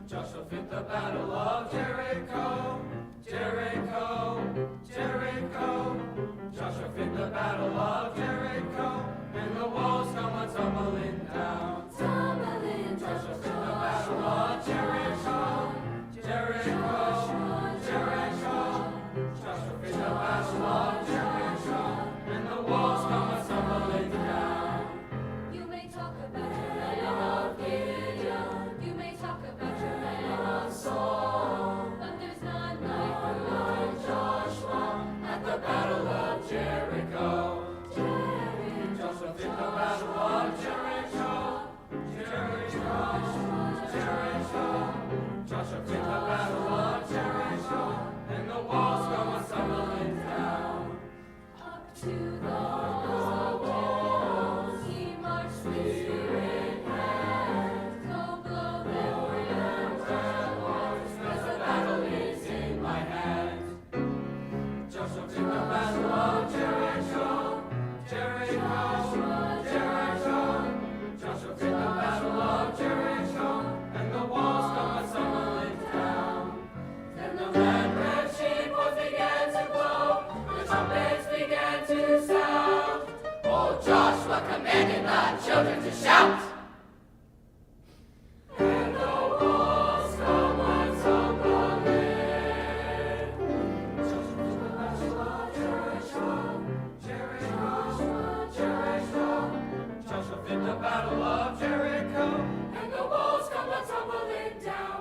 Joshua fit the battle of Jericho, Jericho, Jericho. Joshua fit the battle of Jericho, and the walls come a-tumbling down. Tumbling, Joshua fit the battle of Jericho, Jericho, Jericho. Joshua fit the battle of Jericho, and the walls come a-tumbling down. You may talk about your man of Gideon, you may talk about your man of Saul, but there's none like the Lord in the battle of Jericho, Jericho, Jericho. Joshua in the battle of Jericho, and the walls come tumbling down. Then the red sheep began to blow, the trumpets began to sound. Old Joshua commanded the children to shout. And the walls come tumbling. Joshua in the battle of Jericho, Jericho, Jericho. Joshua in the battle of Jericho, and the walls come tumbling down.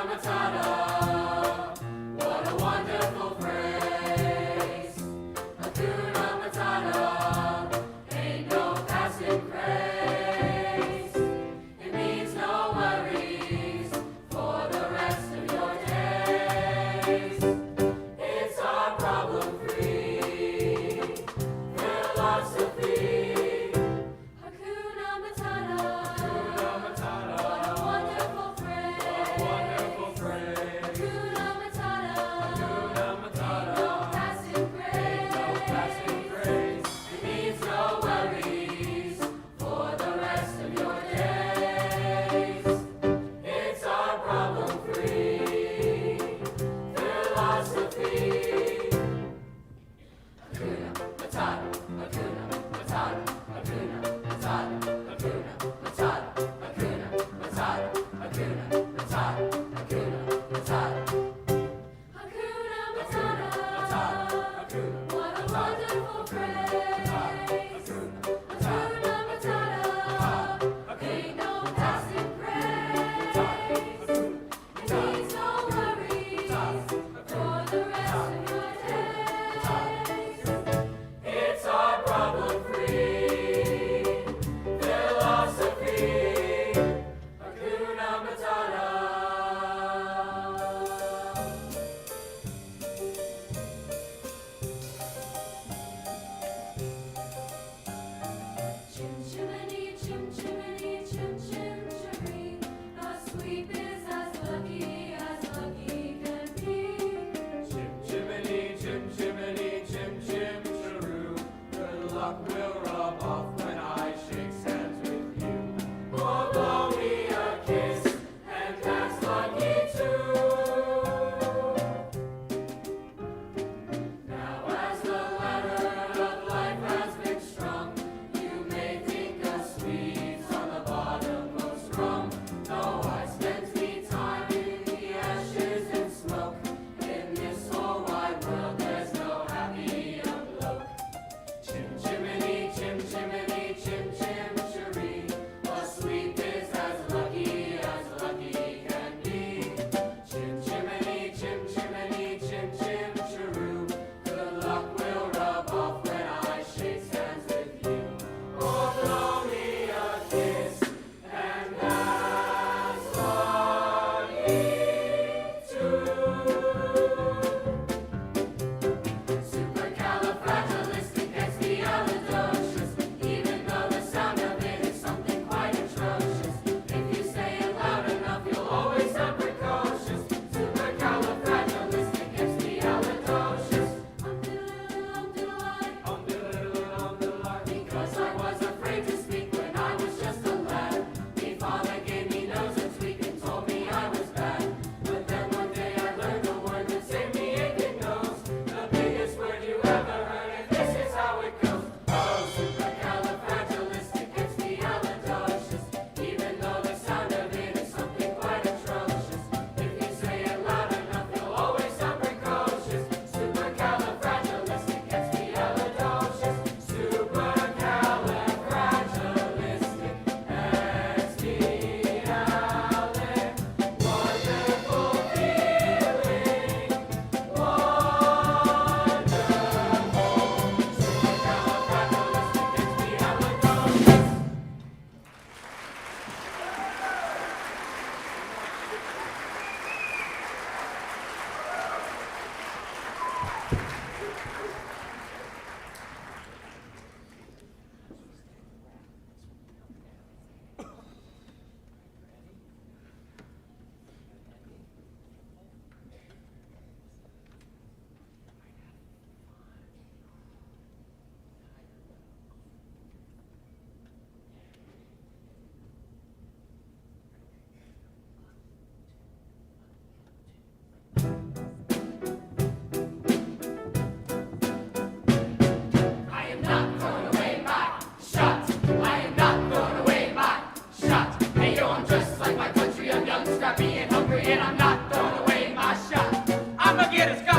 Matata. What a wonderful phrase.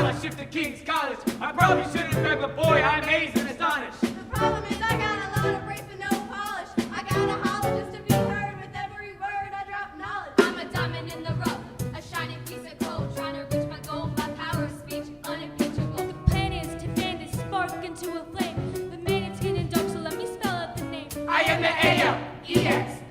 scholarship to King's College. I probably should have read, but boy, I'm amazed and astonished. The problem is I got a lot of brains and no polish. I gotta holler just to be heard. With every word I drop knowledge. I'm a diamond in the rough, a shining piece of gold, trying to reach my goal. My power of speech unimpeachable. The plan is to fan this spark into a flame. The man is hidden dark, so let me spell out the name. I am the A-L-E-X-A-N-D-E-R.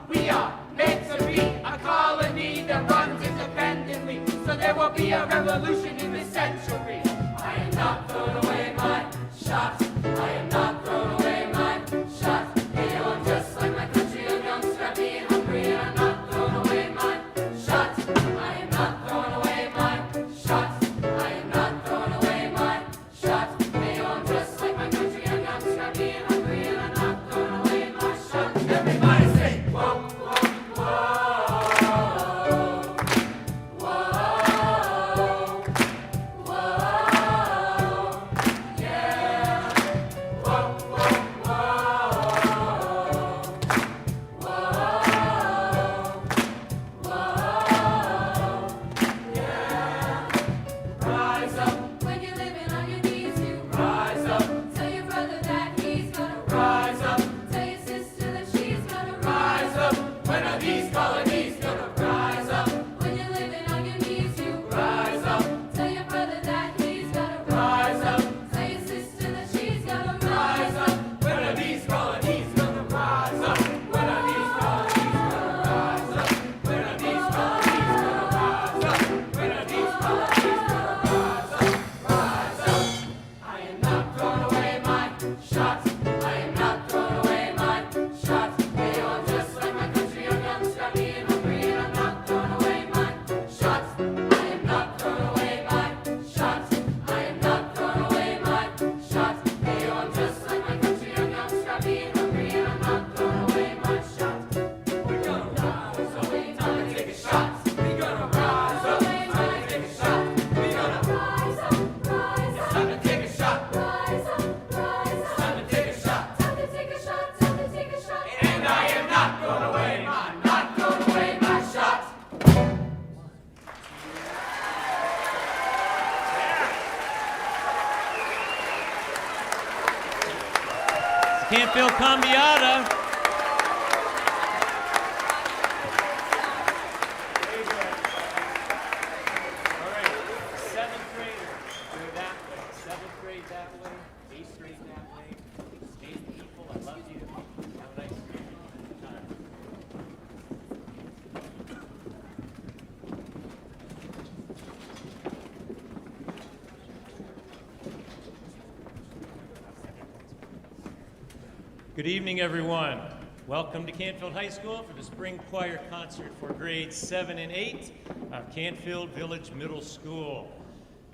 We are meant to be a colony that runs independently. So there will be a revolution in this century. I am not throwing away my shots. I am not throwing away my shots. Hey, yo, I'm just like my country. I'm young, scrappy, and hungry, and I'm not throwing away my shots. I am not throwing away my shots. I am not throwing away my shots. Hey, yo, I'm just like my country. I'm young, scrappy, and hungry, and I'm not throwing away my shots. Everybody say, whoa, whoa, whoa, whoa, whoa, yeah, whoa, whoa, whoa, whoa, yeah. Rise up, When you're living on your knees, you rise up, tell your brother that he's gonna rise up, tell your sister that she's gonna rise up. When are these colonies gonna rise up? When you're living on your knees, you Rise up, tell your brother that he's gonna rise up, tell your sister that she's gonna rise up. When are these colonies gonna rise up? When are these colonies gonna rise up? When are these colonies gonna rise up? When are these colonies gonna rise up? Rise up. I am not throwing away my shots. I am not throwing away my shots. Hey, yo, I'm just like my country. I'm young, scrappy, and hungry, and I'm not throwing away my shots. I am not throwing away my shots. I am not throwing away my shots. Hey, yo, I'm just like my country. I'm young, scrappy, and hungry, and I'm not throwing away my shots. We're gonna rise up. Time to take a shot. We're gonna rise up. Time to take a shot. We're gonna rise up, rise up, time to take a shot. rise up, rise up. Time to take a shot. Time to take a shot, time to take a shot. And I am not throwing away my shots. Canfield Cambiata. All right, seventh grade, go that way. Seventh grade that way. Eighth grade that way. Eighth people, I love you. Have a nice time. Good evening, everyone. Welcome to Canfield High School for the spring choir concert for grades 7 and 8 of Canfield Village Middle School.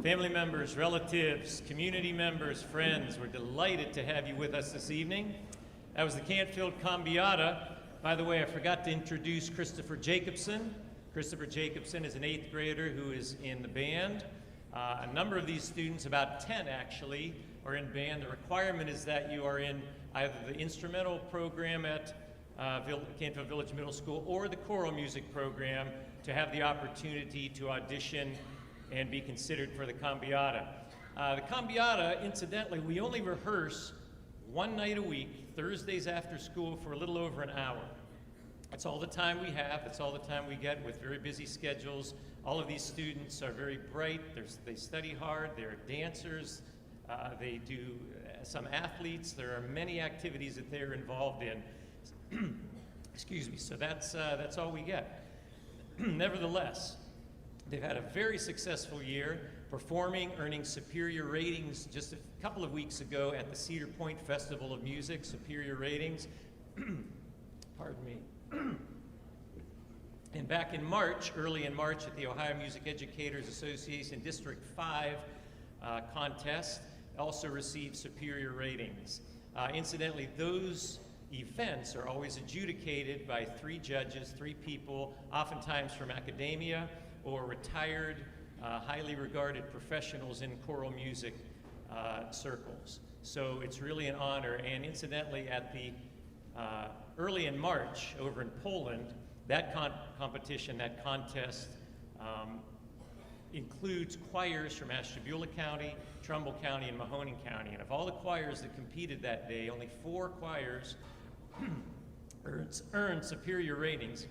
Family members, relatives, community members, friends, we're delighted to have you with us this evening. That was the Canfield Cambiata. By the way, I forgot to introduce Christopher Jacobson. Christopher Jacobson is an 8th grader who is in the band. A number of these students, about 10 actually, are in band. The requirement is that you are in either the instrumental program at Canfield Village Middle School or the choral music program to have the opportunity to audition and be considered for the Cambiata. The Cambiata, incidentally, we only rehearse one night a week, Thursdays after school, for a little over an hour. That's all the time we have. That's all the time we get with very busy schedules. All of these students are very bright. They study hard. They're dancers. They do some athletes. There are many activities that they're involved in. Excuse me. So that's all we get. Nevertheless, they've had a very successful year performing, earning superior ratings just a couple of weeks ago at the Cedar Point Festival of Music. Superior ratings. Pardon me. And back in March, early in March, at the Ohio Music Educators Association District 5 contest, also received superior ratings. Incidentally, those events are always adjudicated by 3 judges, 3 people, oftentimes from academia or retired, highly regarded professionals in choral music circles. So it's really an honor. And incidentally, at the early in March over in Poland, that competition, that contest includes choirs from Ashtabula County, Trumbull County, and Mahoning County. And of all the choirs that competed that day, only 4 choirs earned superior ratings,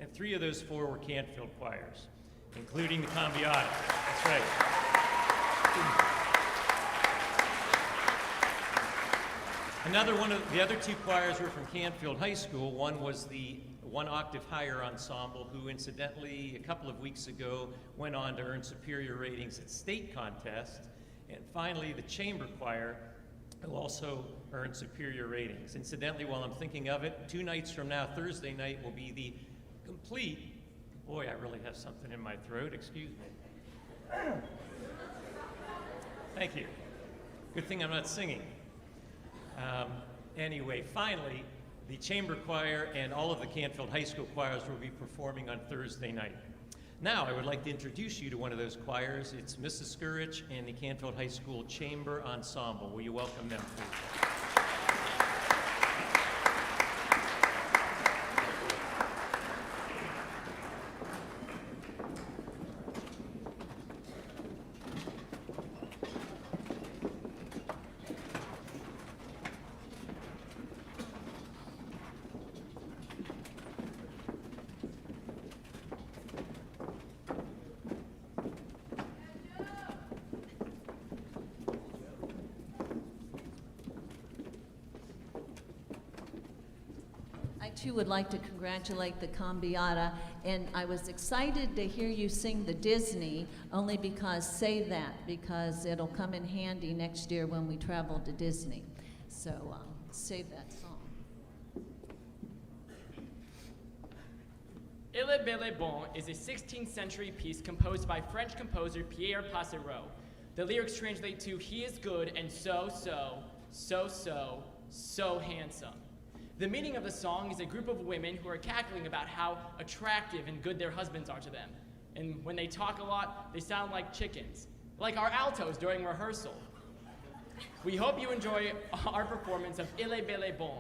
and 3 of those 4 were Canfield choirs, including the Cambiata. That's right. The other 2 choirs were from Canfield High School. One was the 1 octave higher ensemble, who incidentally a couple of weeks ago went on to earn superior ratings at state contest. And finally, the chamber choir, who also earned superior ratings. Incidentally, while I'm thinking of it, 2 nights from now, Thursday night, will be the complete, boy, I really have something in my throat, excuse me. Thank you. Good thing I'm not singing. Anyway, finally, the chamber choir and all of the Canfield High School choirs will be performing on Thursday night. Now, I would like to introduce you to one of those choirs. It's Mrs. Skurich and the Canfield High School Chamber Ensemble. Will you welcome them, please? I too would like to congratulate the Cambiata, and I was excited to hear you sing the Disney, only because because it'll come in handy next year when we travel to Disney. So save that song. Il est bel et bon is a 16th century piece composed by French composer Pierre Passereau. The lyrics translate to, "He is good and so handsome." The meaning of the song is a group of women who are cackling about how attractive and good their husbands are to them. And when they talk a lot, they sound like chickens, like our altos during rehearsal. We hope you enjoy our performance of Il est bel et bon.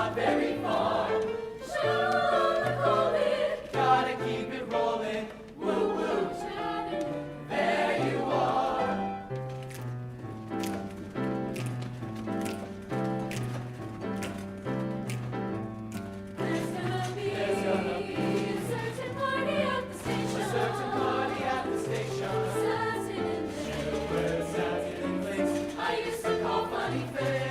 not very far. Gotta keep it rolling. Woo woo. There you are. There's gonna be a certain party at the station. A certain party at the station. Satin and Where satin lace I used to call funny face.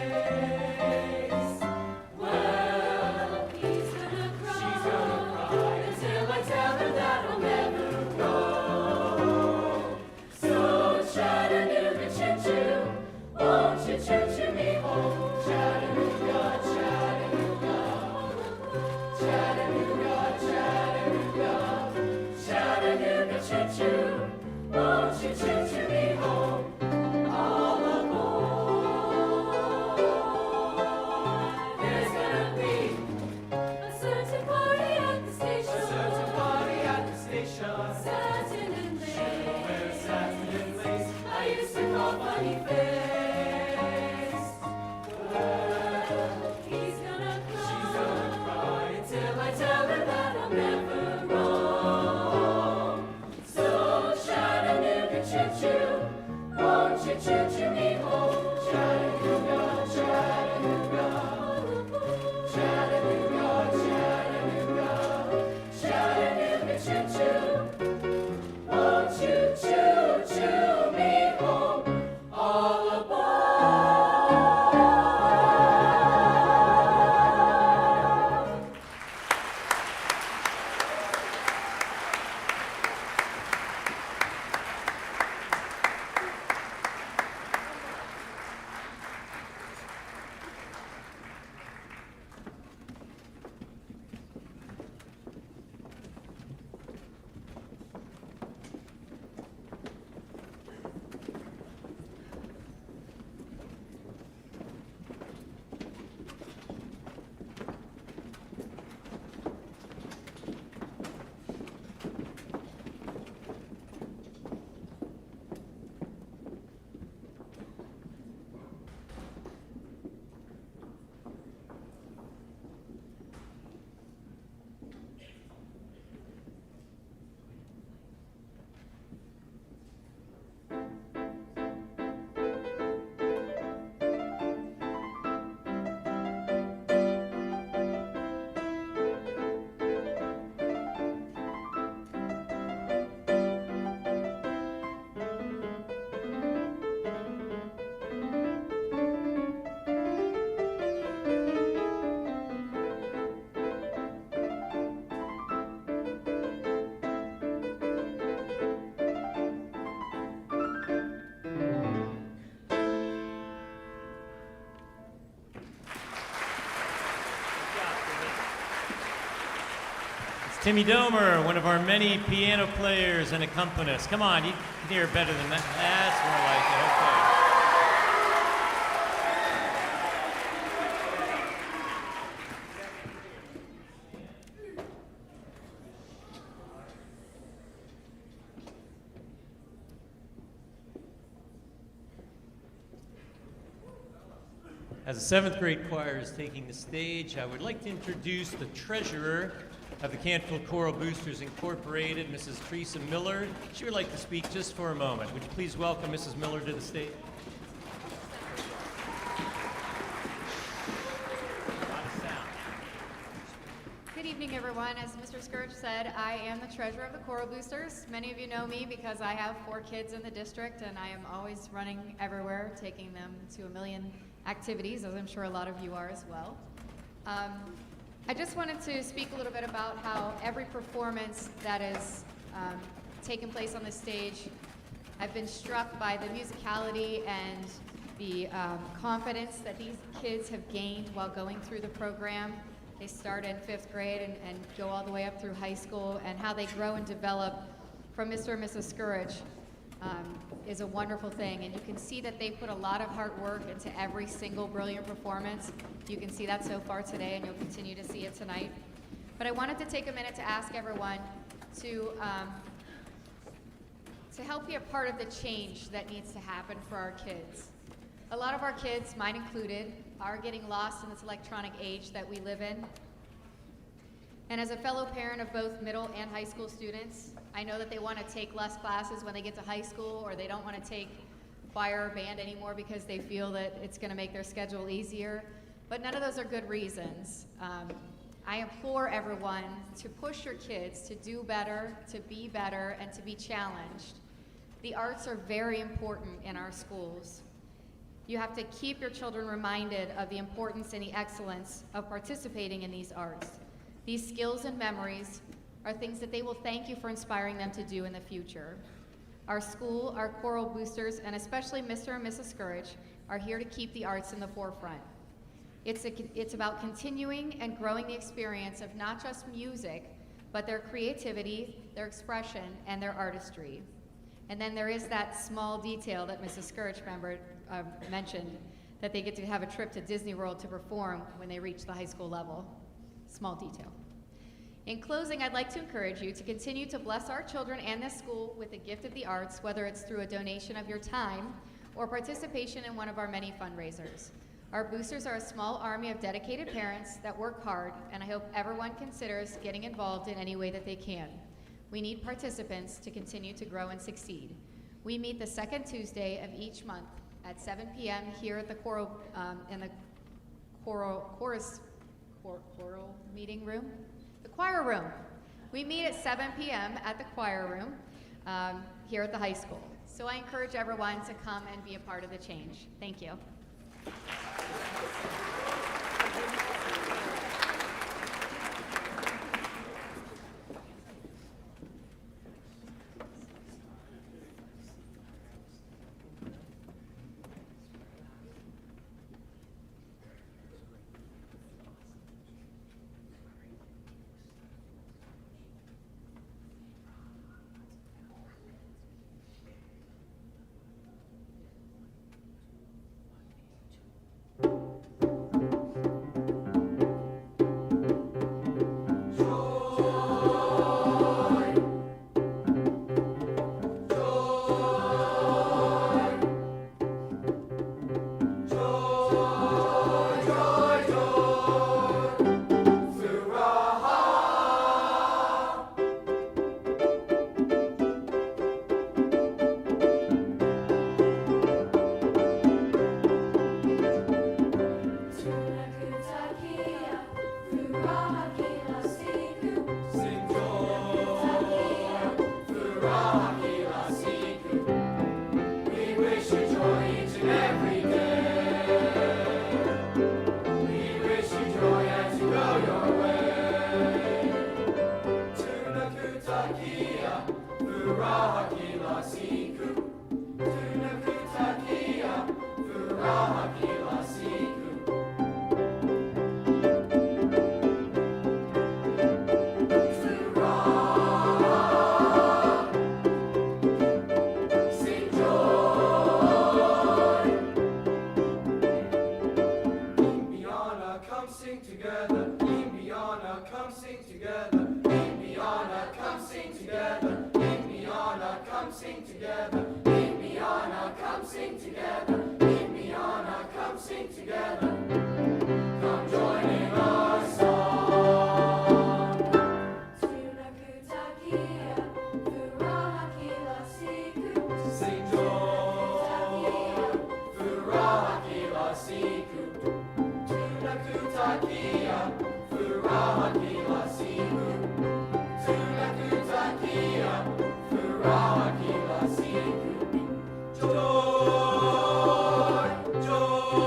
Well, he's gonna cry. she's gonna cry until I tell her that I'll never go. So Chattanooga choo-choo, won't you choo-choo me home? Chattanooga, Chattanooga, Chattanooga, Chattanooga, Chattanooga choo-choo, won't you choo-choo me home? All aboard. There's gonna be A certain party at the station. a certain party at the station. Satin and Where lace. satin and lace I used to call funny face. Well, He's gonna cry. she's gonna cry until I tell her that I'll never roam. So Chattanooga choo-choo, won't you choo-choo me home? Chattanooga, Chattanooga, Chattanooga, Chattanooga, Chattanooga choo-choo, won't you choo-choo me home? All aboard. Timmy Domer, one of our many piano players and accompanists. Come on, you can hear better than that. That's more like it. Okay. As the seventh grade choir is taking the stage, I would like to introduce the treasurer of the Canfield Choral Boosters Incorporated, Mrs. Teresa Miller. She would like to speak just for a moment. Would you please welcome Mrs. Miller to the stage? Good evening, everyone. As Mr. Scourge said, I am the treasurer of the Choral Boosters. Many of you know me because I have 4 kids in the district, and I am always running everywhere, taking them to a million activities, as I'm sure a lot of you are as well. I just wanted to speak a little bit about how every performance that is taken place on the stage, I've been struck by the musicality and the confidence that these kids have gained while going through the program. They start in 5th grade and go all the way up through high school, and how they grow and develop from Mr. and Mrs. Scourge is a wonderful thing. And you can see that they put a lot of hard work into every single brilliant performance. You can see that so far today, and you'll continue to see it tonight. But I wanted to take a minute to ask everyone to help be a part of the change that needs to happen for our kids. A lot of our kids, mine included, are getting lost in this electronic age that we live in. And as a fellow parent of both middle and high school students, I know that they want to take less classes when they get to high school, or they don't want to take choir or band anymore because they feel that it's going to make their schedule easier. But none of those are good reasons. I implore everyone to push your kids to do better, to be better, and to be challenged. The arts are very important in our schools. You have to keep your children reminded of the importance and the excellence of participating in these arts. These skills and memories are things that they will thank you for inspiring them to do in the future. Our school, our choral boosters, and especially Mr. and Mrs. Scourge are here to keep the arts in the forefront. It's about continuing and growing the experience of not just music, but their creativity, their expression, and their artistry. And then there is that small detail that Mrs. Scourge mentioned, that they get to have a trip to Disney World to perform when they reach the high school level. Small detail. In closing, I'd like to encourage you to continue to bless our children and this school with the gift of the arts, whether it's through a donation of your time or participation in one of our many fundraisers. Our boosters are a small army of dedicated parents that work hard, and I hope everyone considers getting involved in any way that they can. We need participants to continue to grow and succeed. We meet the second Tuesday of each month at 7 p.m. here at the choral meeting room, the choir room. We meet at 7 p.m. at the choir room here at the high school. So I encourage everyone to come and be a part of the change. Thank you. Joy, joy.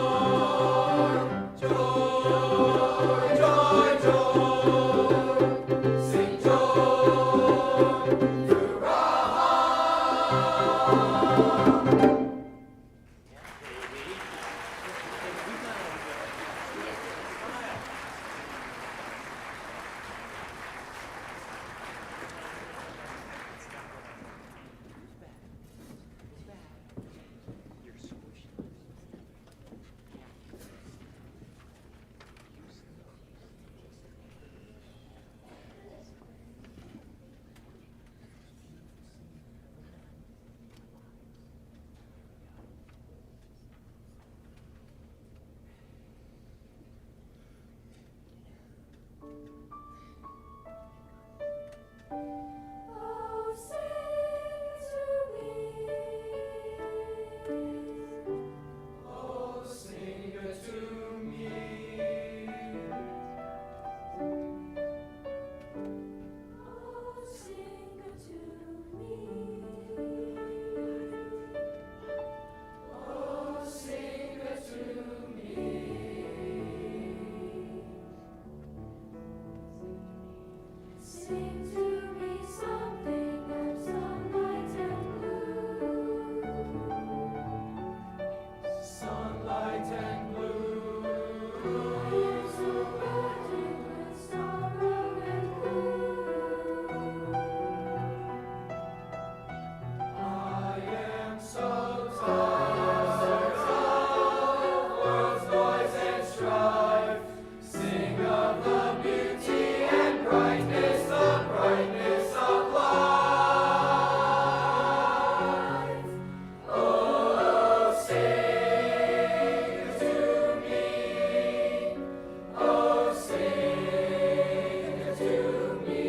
Sing to me something of sunlight and blue. Sunlight and blue. I am so burdened with sorrow and gloom. I am so tired of world's noise and strife. Sing of the beauty and brightness, the brightness of life. Oh, sing to me. Oh, sing to me.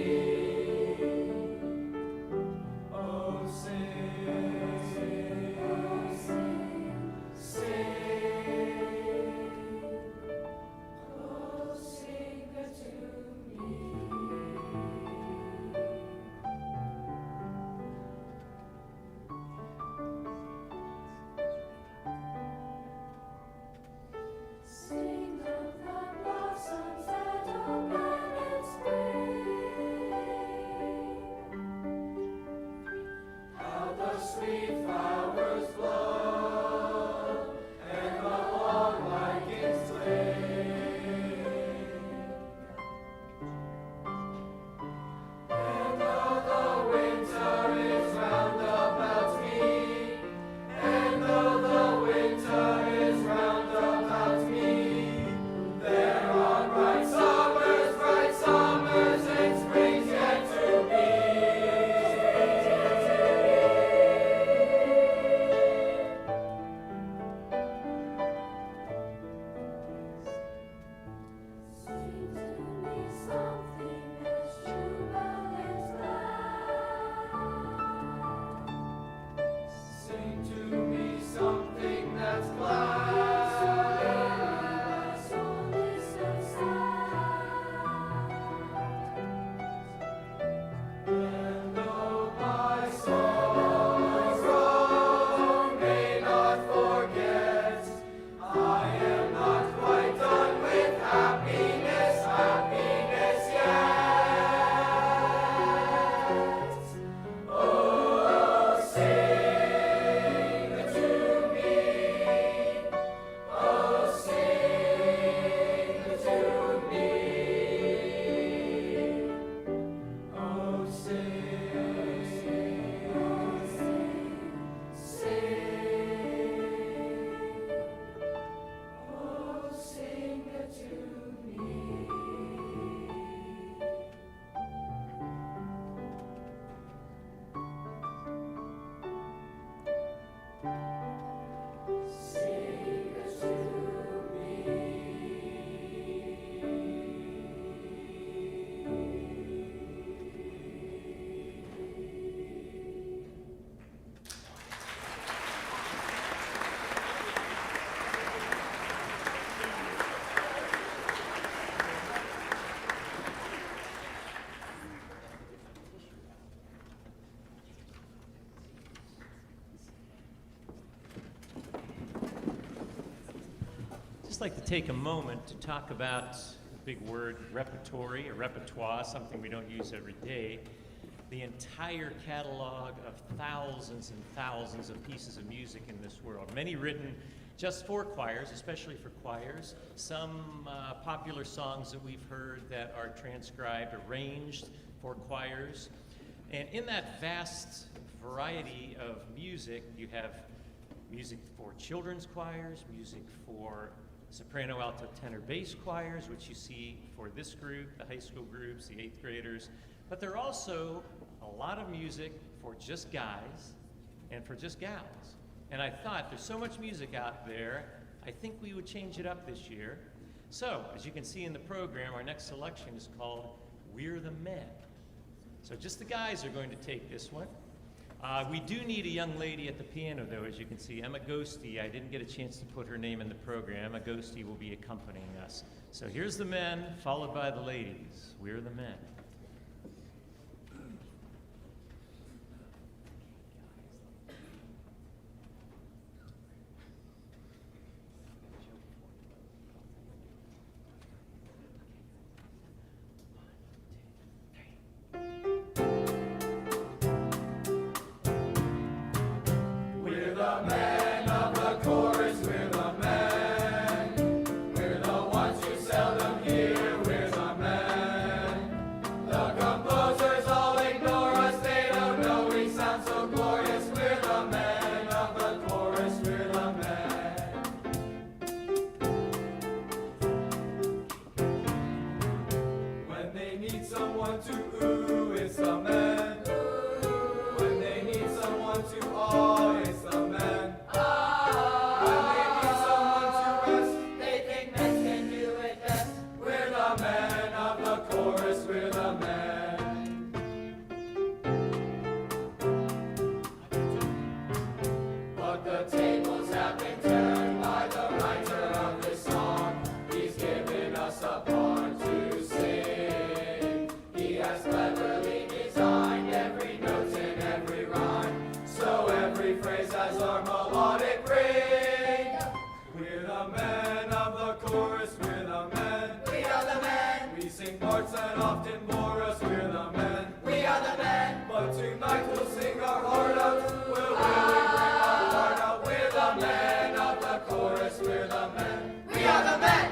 Oh, sing, sing. Oh, sing to me. Sing of the blossoms that open in spring. How the sweet flowers blow, and the long lichens swing. And though the winter is round about me, and though the winter is round about me, there are bright summers and springs yet to be. Sing to me something that's jubilant glad. Sing to me something that's glad. My soul is so sad. And though my sorrow may not forget, I am not quite done with happiness, happiness yet. Oh, sing to me. Oh, sing to me. Oh, sing, oh, sing to me. Sing to me. Just like to take a moment to talk about the big word repertory or repertoire, something we don't use every day. The entire catalog of thousands and thousands of pieces of music in this world, many written just for choirs, especially for choirs. Some popular songs that we've heard that are transcribed, arranged for choirs. And in that vast variety of music, you have music for children's choirs, music for soprano, alto, tenor, bass choirs, which you see for this group, the high school groups, the 8th graders. But there are also a lot of music for just guys and for just gals. And I thought there's so much music out there, I think we would change it up this year. So, as you can see in the program, our next selection is called We're the Men. So just the guys are going to take this one. We do need a young lady at the piano, though, as you can see. Emma Ghosty, I didn't get a chance to put her name in the program. Emma Ghosty will be accompanying us. So here's the men, followed by the ladies. We're the men. We sing parts that often bore us, we're the men. We are the men. But tonight we'll sing our heart out. We'll really bring our heart out. We're the men of the chorus, we're the men. We are the men.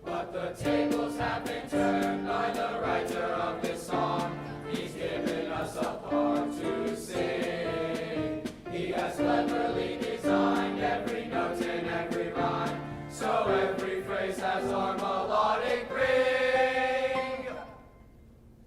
But the tables have been turned by the writer of this song. He's given us a part to sing. He has cleverly designed every note and every rhyme, so every phrase has our melodic ring.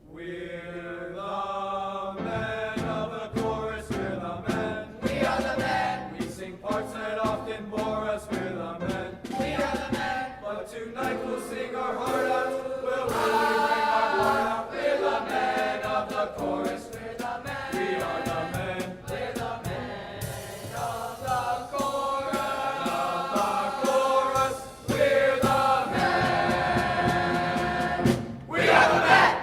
We're the men of the chorus, we're the men. We are the men. We sing parts that often bore us, we're the men. We are the men. But tonight we'll sing our heart out. We'll really bring our heart out. We're the men of the chorus, we're the men. We are the men. We're the men of the chorus. Of the chorus, we're the men. We are the men.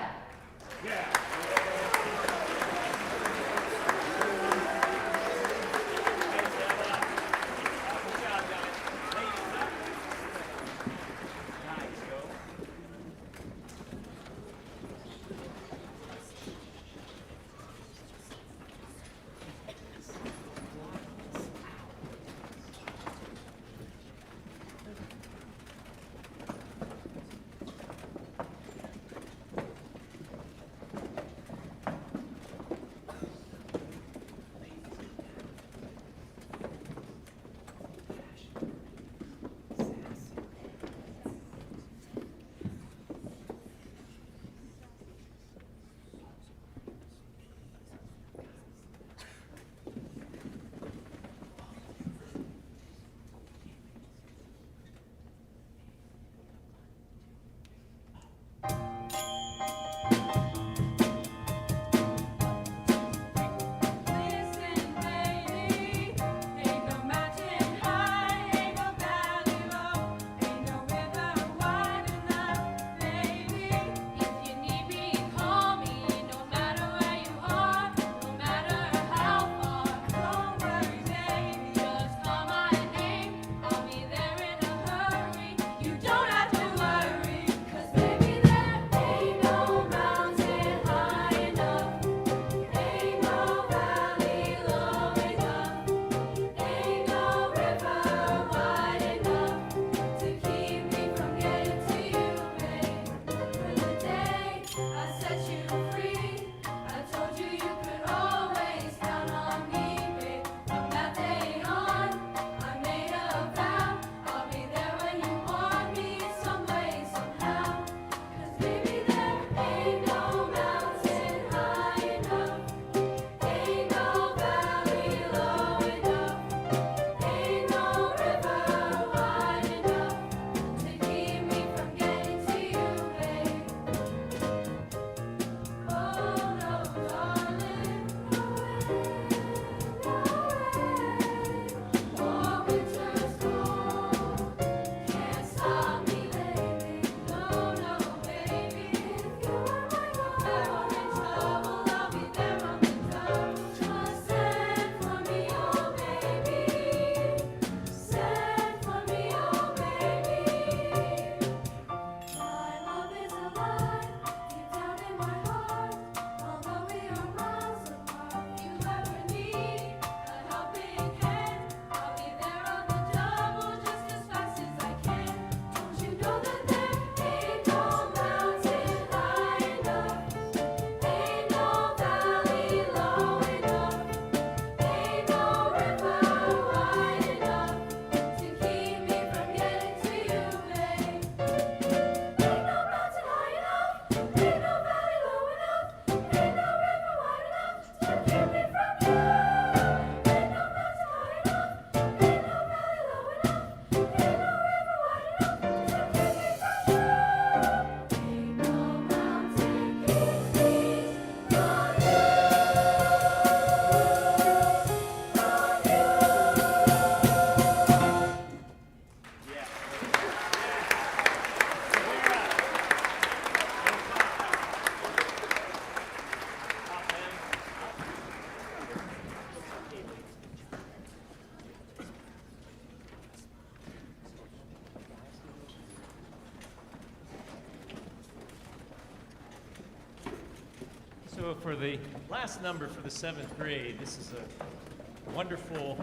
So for the last number for the 7th grade, this is a wonderful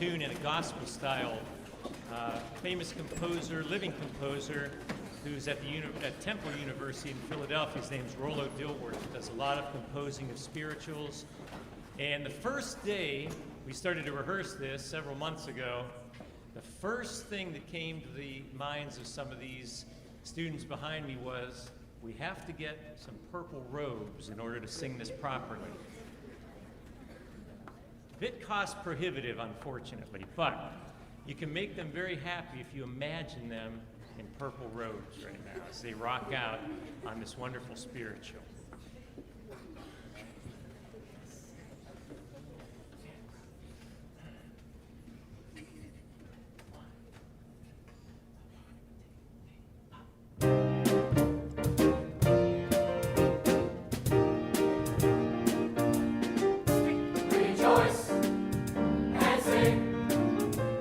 tune in a gospel style. Famous composer, living composer, who's at Temple University in Philadelphia. His name's Rollo Dilworth. He does a lot of composing of spirituals. And the first day we started to rehearse this several months ago, the first thing that came to the minds of some of these students behind me was, we have to get some purple robes in order to sing this properly. A bit cost prohibitive, unfortunately, but you can make them very happy if you imagine them in purple robes right now as they rock out on this wonderful spiritual. Rejoice and sing,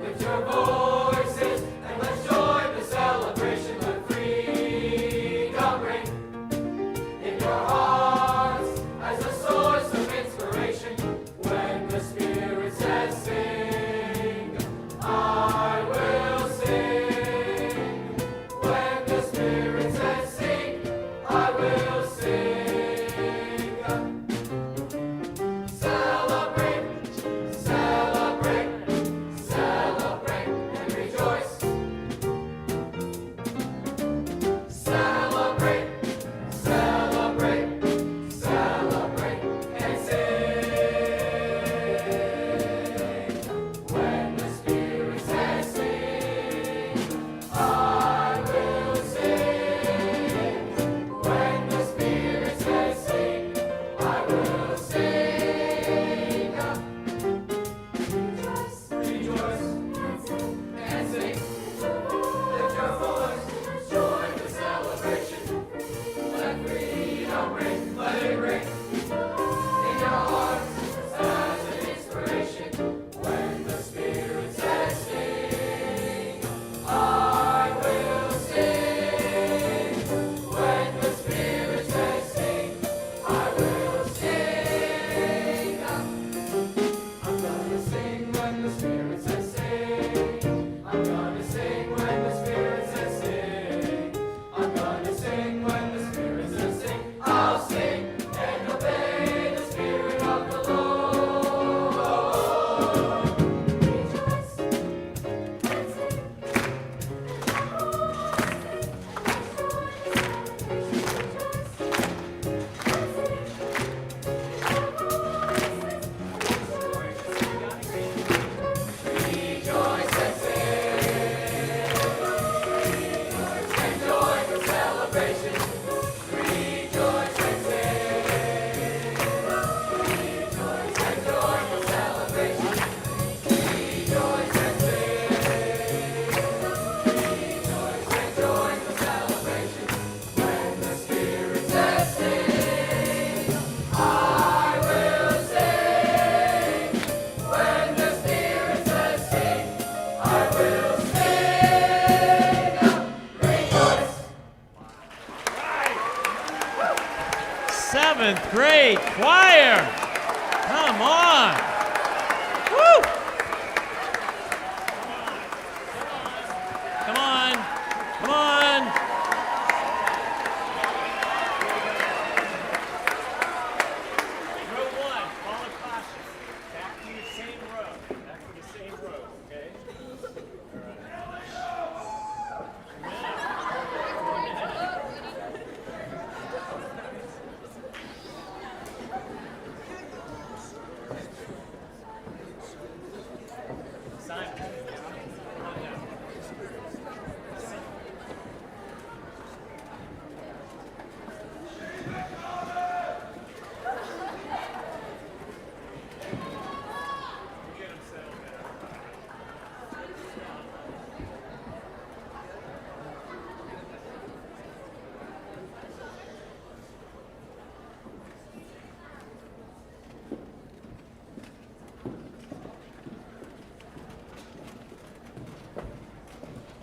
lift your voices, and let's join the celebration. Let freedom ring in your hearts as a source of inspiration. When the Spirit says sing, I will sing. When the Spirit says sing, I will sing. Celebrate, celebrate, celebrate and rejoice. Celebrate, celebrate, celebrate and sing. When the Spirit says sing, I will sing. When the Spirit says sing, I will sing. Rejoice and sing. Lift your voice, join the celebration. Let freedom ring, let it ring in your hearts as an inspiration. When the Spirit says sing, I will sing. When the Spirit says sing, I will sing. I'm gonna sing when the Spirit says sing. I'm gonna sing when the Spirit says sing. I'm gonna sing when the Spirit says sing. I'll sing and obey the Spirit of the Lord. Rejoice and sing. Rejoice and sing. And join the celebration. Rejoice and sing. Rejoice and join the celebration. Rejoice and sing. Rejoice and join the celebration. When the Spirit says sing, I will sing. When the Spirit says sing, I will sing. Rejoice. 7th grade choir. Come on. Woo! Come on. Come on. Row 1, follow caution. Back to your same row. Back to the same row, okay? Simon. Come on down. Get him settled down.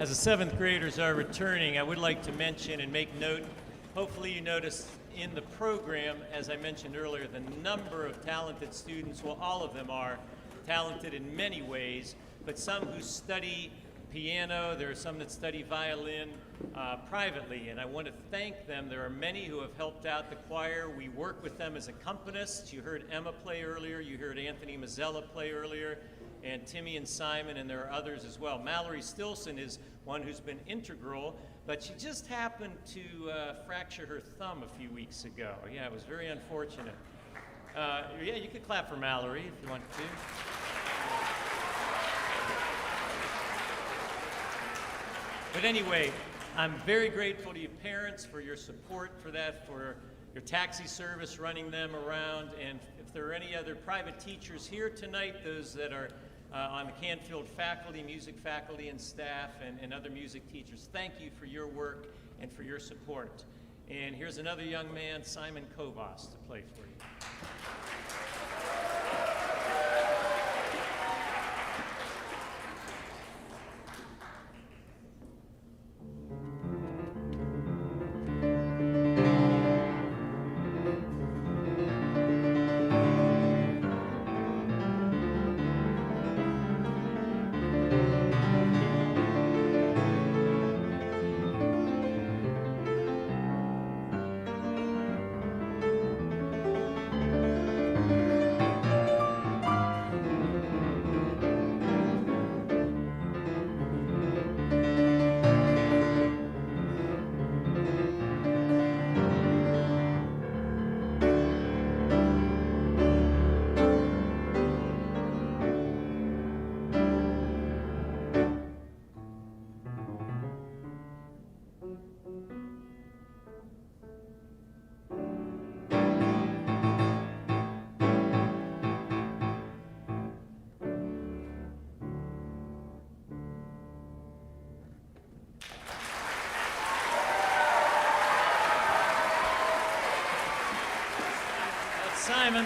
As the 7th graders are returning, I would like to mention and make note, hopefully you noticed in the program, as I mentioned earlier, the number of talented students, well, all of them are talented in many ways, but some who study piano, there are some that study violin privately, and I want to thank them. There are many who have helped out the choir. We work with them as accompanists. You heard Emma play earlier, you heard Anthony Mazzella play earlier, and Timmy and Simon, and there are others as well. Mallory Stilson is one who's been integral, but she just happened to fracture her thumb a few weeks ago. Yeah, it was very unfortunate. Yeah, you could clap for Mallory if you want to. But anyway, I'm very grateful to you parents for your support for that, for your taxi service running them around, and if there are any other private teachers here tonight, those that are on the Canfield faculty, music faculty and staff, and other music teachers, thank you for your work and for your support. And here's another young man, Simon Kovas, to play for you.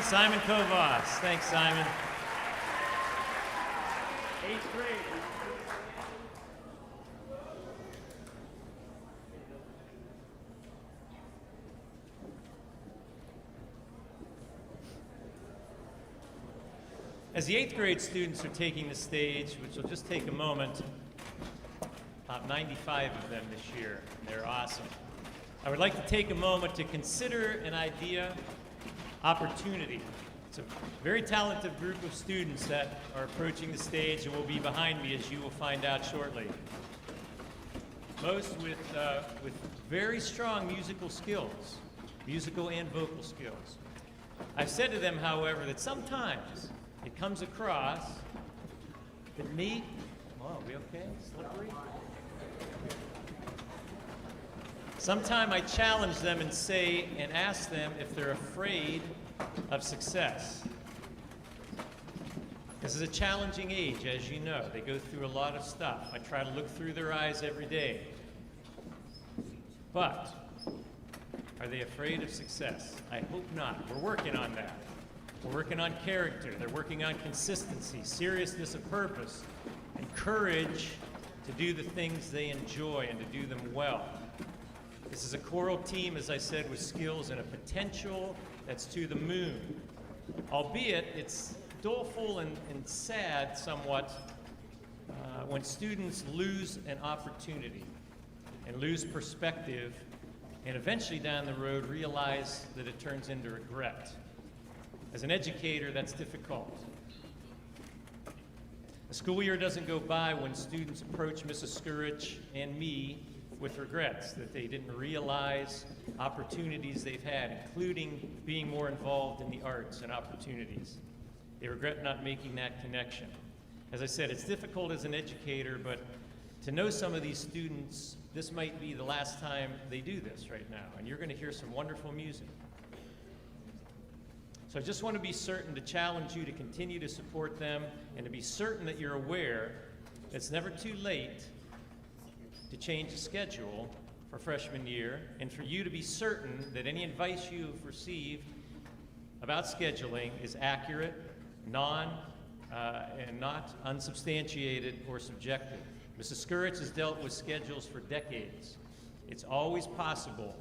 Simon Kovas. Thanks, Simon. 8th grade. As the 8th grade students are taking the stage, which will just take a moment, about 95 of them this year. They're awesome. I would like to take a moment to consider an idea, opportunity. It's a very talented group of students that are approaching the stage and will be behind me, as you will find out shortly. Most with very strong musical skills, musical and vocal skills. I've said to them, however, that sometimes it comes across that me, oh, are we okay? Slippery? Sometime I challenge them and say and ask them if they're afraid of success. This is a challenging age, as you know. They go through a lot of stuff. I try to look through their eyes every day. But are they afraid of success? I hope not. We're working on that. We're working on character. They're working on consistency, seriousness of purpose, and courage to do the things they enjoy and to do them well. This is a choral team, as I said, with skills and a potential that's to the moon. Albeit, it's doleful and sad somewhat when students lose an opportunity and lose perspective and eventually down the road realize that it turns into regret. As an educator, that's difficult. A school year doesn't go by when students approach Mrs. Skurich and me with regrets that they didn't realize opportunities they've had, including being more involved in the arts and opportunities. They regret not making that connection. As I said, it's difficult as an educator, but to know some of these students, this might be the last time they do this right now, and you're going to hear some wonderful music. So I just want to be certain to challenge you to continue to support them and to be certain that you're aware that it's never too late to change the schedule for freshman year, and for you to be certain that any advice you've received about scheduling is accurate, and not unsubstantiated or subjective. Mrs. Skurich has dealt with schedules for decades. It's always possible,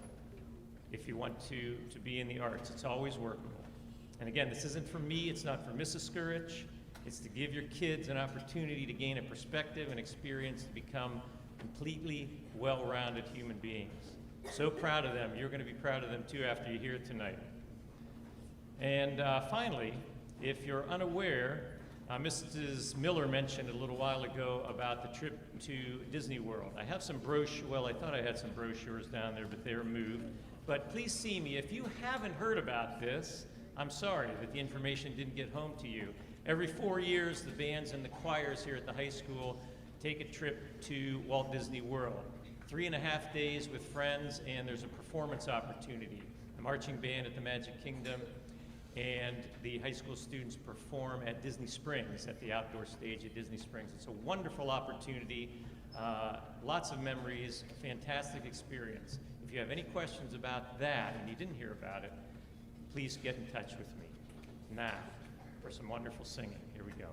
if you want to be in the arts. It's always workable. And again, this isn't for me, it's not for Mrs. Skurich. It's to give your kids an opportunity to gain a perspective and experience to become completely well-rounded human beings. So proud of them. You're going to be proud of them too after you hear it tonight. And finally, if you're unaware, Mrs. Miller mentioned a little while ago about the trip to Disney World. I have some brochures, well, I thought I had some brochures down there, but they were moved. But please see me. If you haven't heard about this, I'm sorry that the information didn't get home to you. Every 4 years, the bands and the choirs here at the high school take a trip to Walt Disney World. 3.5 days with friends, and there's a performance opportunity. The marching band at the Magic Kingdom and the high school students perform at Disney Springs, at the outdoor stage at Disney Springs. It's a wonderful opportunity, lots of memories, a fantastic experience. If you have any questions about that and you didn't hear about it, please get in touch with me. Now, for some wonderful singing. Here we go.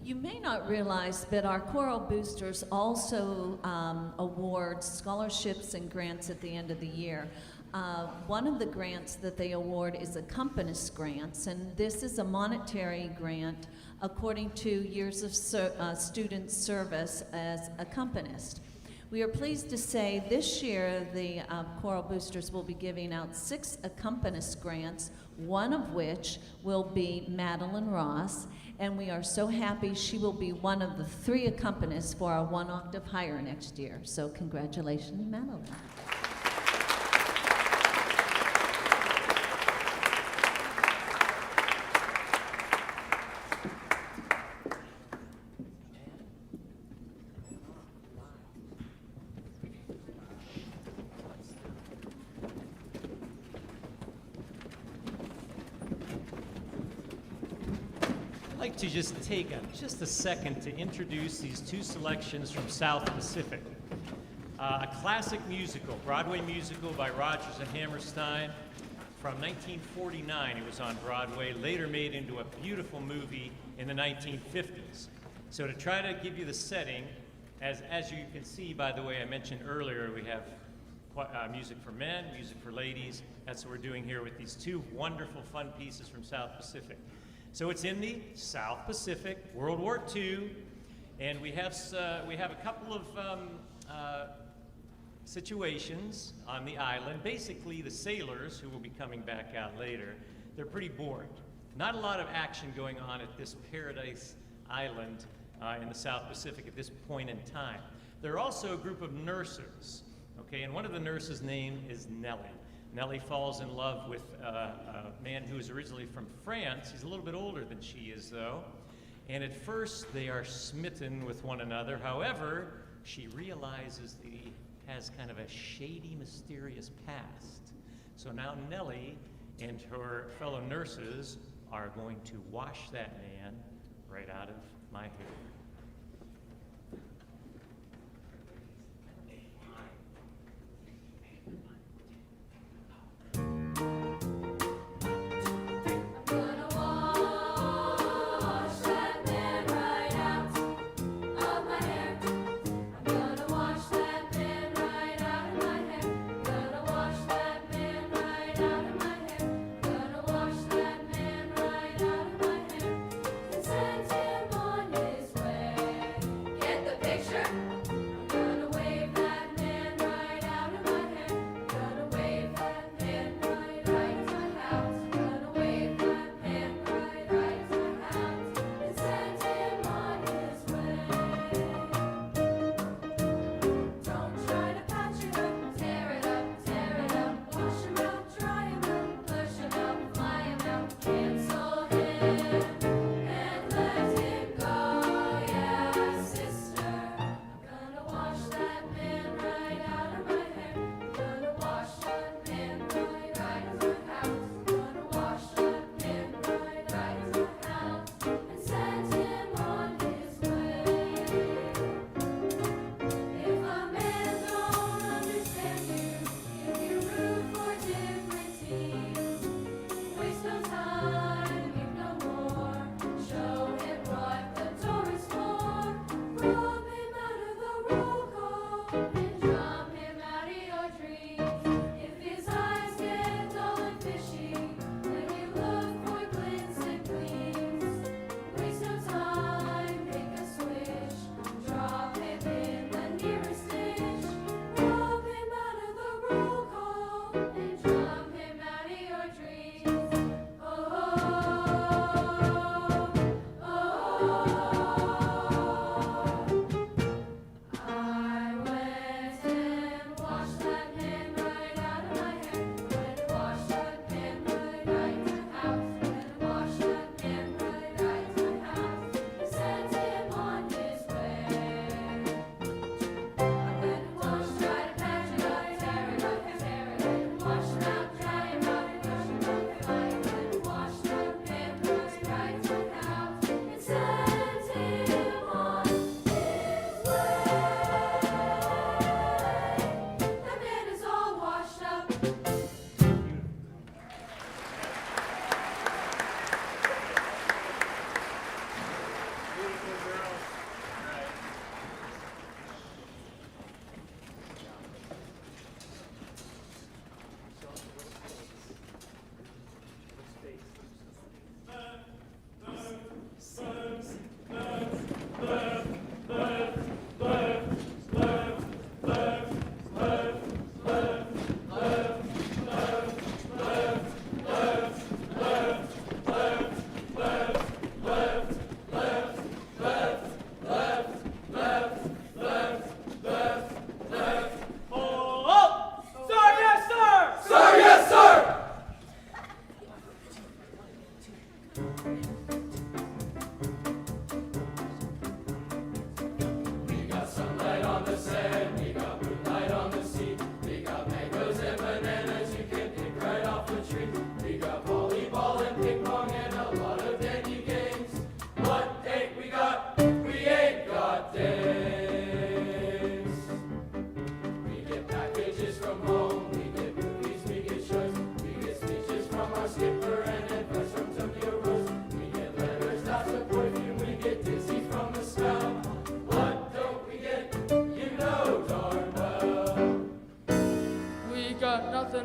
You may not realize, but our choral boosters also award scholarships and grants at the end of the year. One of the grants that they award is Accompanist grants, and this is a monetary grant according to years of student service as accompanist. We are pleased to say this year the choral boosters will be giving out 6 accompanist grants, one of which will be Madeline Ross, and we are so happy she will be one of the 3 accompanists for our 1 octave higher next year. So congratulations, Madeline. I'd like to just take just a second to introduce these 2 selections from South Pacific. A classic musical, Broadway musical by Rodgers and Hammerstein from 1949. It was on Broadway, later made into a beautiful movie in the 1950s. So to try to give you the setting, as you can see, by the way, I mentioned earlier, we have music for men, music for ladies. That's what we're doing here with these two wonderful, fun pieces from South Pacific. So it's in the South Pacific, World War II, and we have a couple of situations on the island. Basically, the sailors, who will be coming back out later, they're pretty bored. Not a lot of action going on at this paradise island in the South Pacific at this point in time. There are also a group of nurses, okay, and one of the nurses' name is Nellie. Nellie falls in love with a man who is originally from France. He's a little bit older than she is, though, and at first they are smitten with one another. However, she realizes that he has kind of a shady, mysterious past. So now Nellie and her fellow nurses are going to wash that man right out of my hair. Gonna wash that man right out of my hair. I'm gonna wash that man right out of my hair. Gonna wash that man right out of my hair. Gonna wash that man right out of my hair. And send him on his way.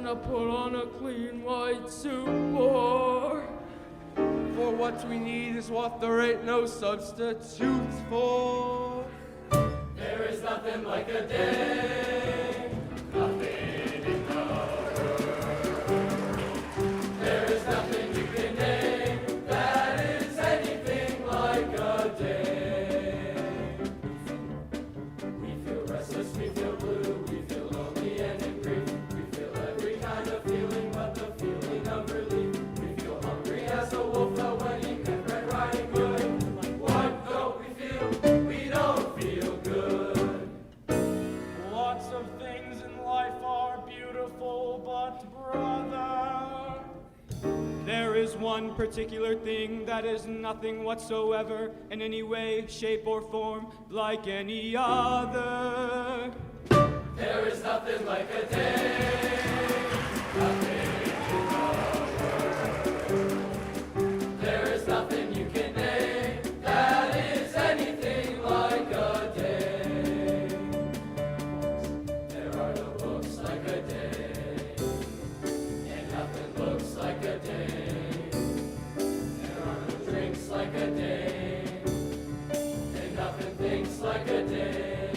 and I put on a clean white suit for what we need is what there ain't no substitutes for. There is nothing like a day, nothing in the world. There is nothing you can name that is anything like a day. We feel restless, we feel blue, we feel lonely and in grief. We feel every kind of feeling but the feeling of relief. We feel hungry as a wolf felt when he met Red Riding Hood. What don't we feel? We don't feel good. Lots of things in life are beautiful, but brother, there is one particular thing that is nothing whatsoever in any way, shape, or form like any other. There is nothing like a day, nothing in the world. There is nothing you can name that is anything like a day. There are no books like a day, and nothing looks like a day. There are no drinks like a day, and nothing thinks like a day.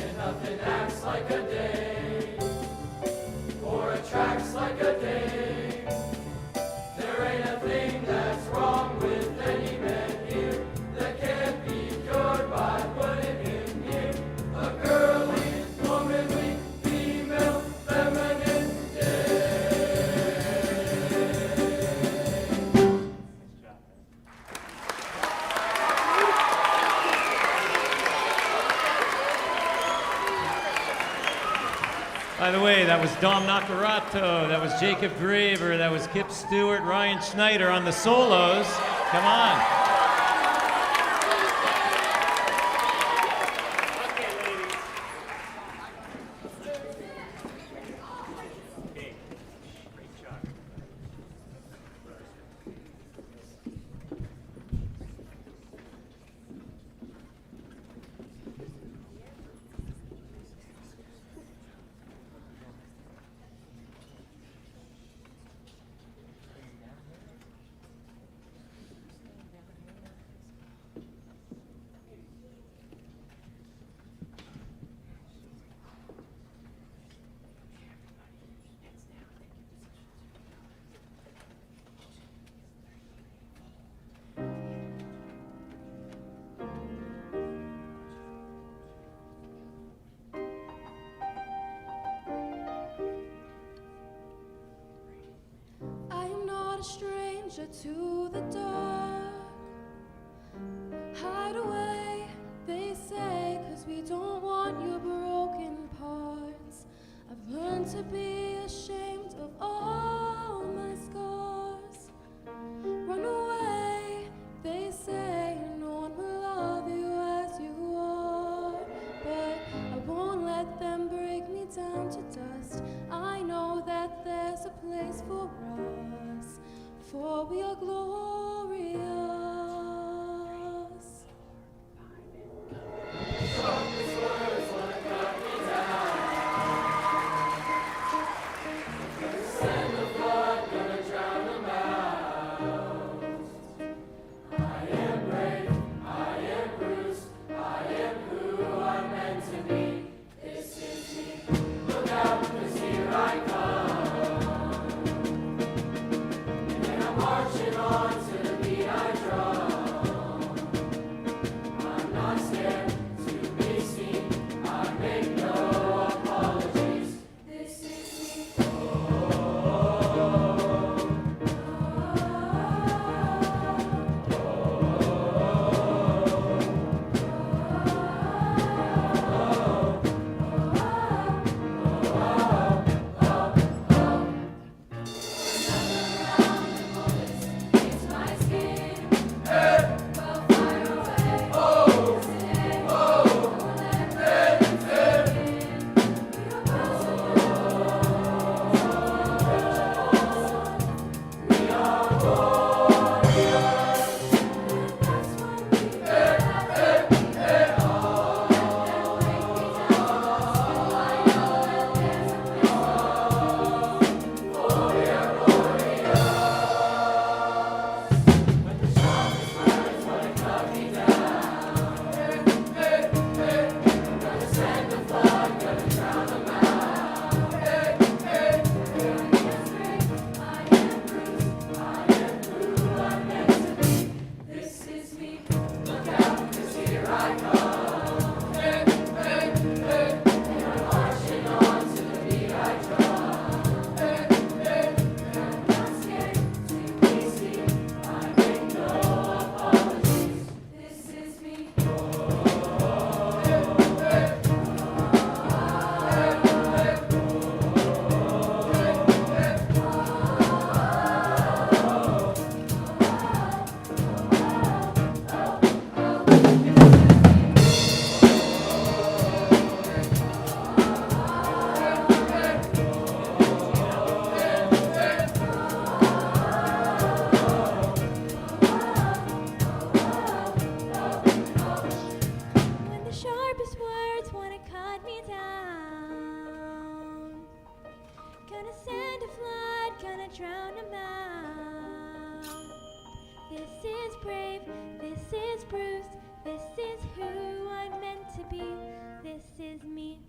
And nothing acts like a day, or attracts like a day. There ain't a thing that's wrong with any man here that can't be cured by putting him near a girly, womanly, female, feminine day. By the way, that was Dom Naccarato, that was Jacob Graver, that was Kip Stewart, Ryan Schneider on the solos. Come on. I am not a stranger to the dark. Hide away, they say, 'cause we don't want your broken parts. I've learned to be ashamed of all my scars. Run away, they say, no one will love you as you are. But I won't let them break me down to dust. I know that there's a place for us, for we are glorious. words wanna cut me down. Gonna send a flood, gonna drown 'em out. This is brave, this is Bruce, this is who I'm meant to be, this is me.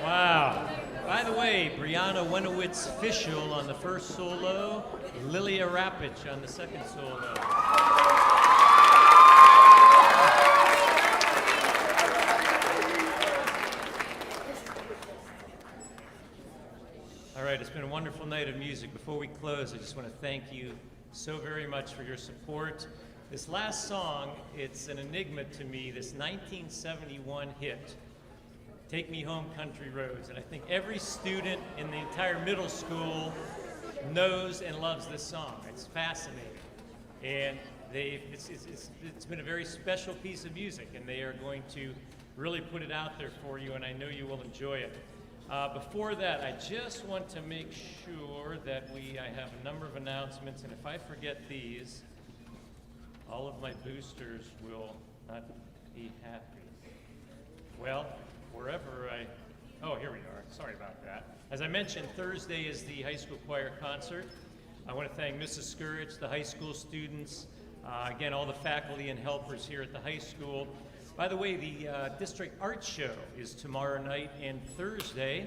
Wow. By the way, Brianna Wenowitz Fischel on the first solo, Lilia Rapich on the second solo. All right, it's been a wonderful night of music. Before we close, I just want to thank you so very much for your support. This last song, it's an enigma to me, this 1971 hit, Take Me Home Country Roads. And I think every student in the entire middle school knows and loves this song. It's fascinating. And it's been a very special piece of music, and they are going to really put it out there for you, and I know you will enjoy it. Before that, I just want to make sure that I have a number of announcements, and if I forget these, all of my boosters will not be happy. Well, oh, here we are. Sorry about that. As I mentioned, Thursday is the high school choir concert. I want to thank Mrs. Scourge, the high school students, again, all the faculty and helpers here at the high school. By the way, the district art show is tomorrow night and Thursday.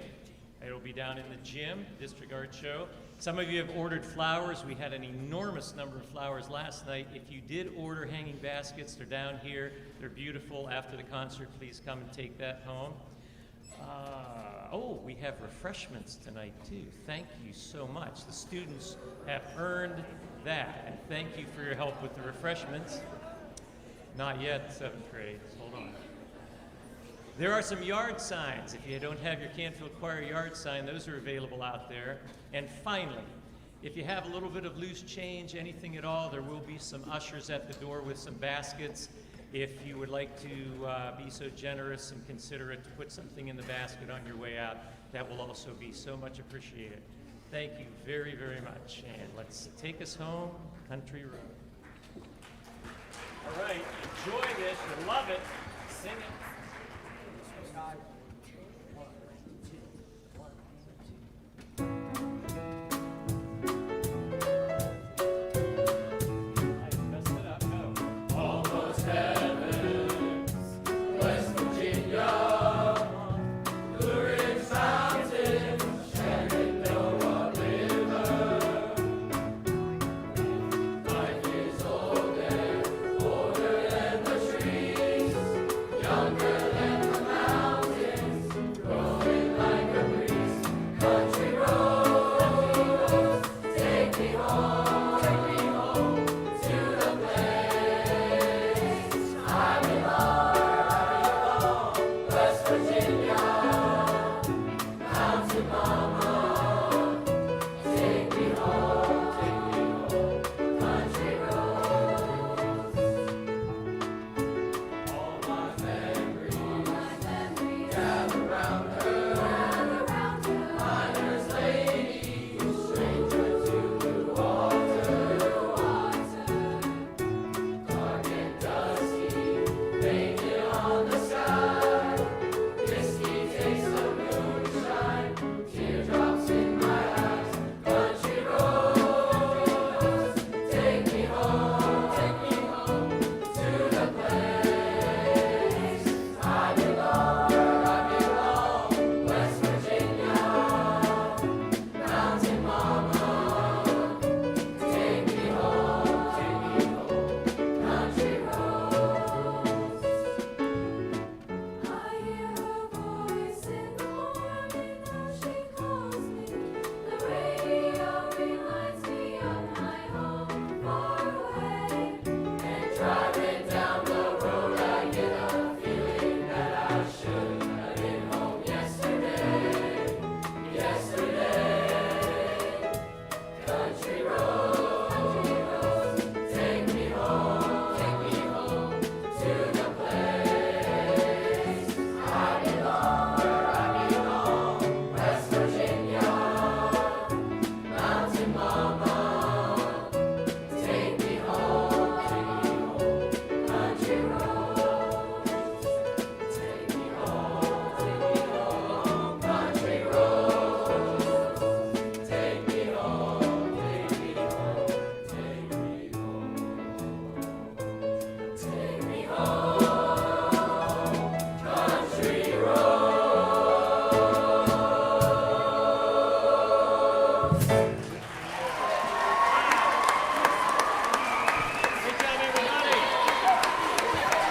It'll be down in the gym, district art show. Some of you have ordered flowers. We had an enormous number of flowers last night. If you did order hanging baskets, they're down here. They're beautiful. After the concert, please come and take that home. We have refreshments tonight too. Thank you so much. The students have earned that, and thank you for your help with the refreshments. Not yet, 7th grade. Hold on. There are some yard signs. If you don't have your Canfield Choir yard sign, those are available out there. And finally, if you have a little bit of loose change, anything at all, there will be some ushers at the door with some baskets. If you would like to be so generous and considerate to put something in the basket on your way out, that will also be so much appreciated. Thank you very, very much. And let's take us home, Country Road. All right, enjoy this. You love it. Sing it. Younger than the mountains.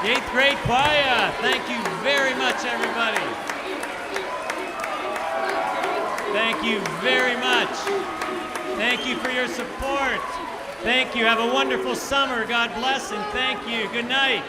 The 8th grade choir. Thank you very much, everybody. Thank you very much. Thank you for your support. Thank you. Have a wonderful summer. God bless and thank you. Good night.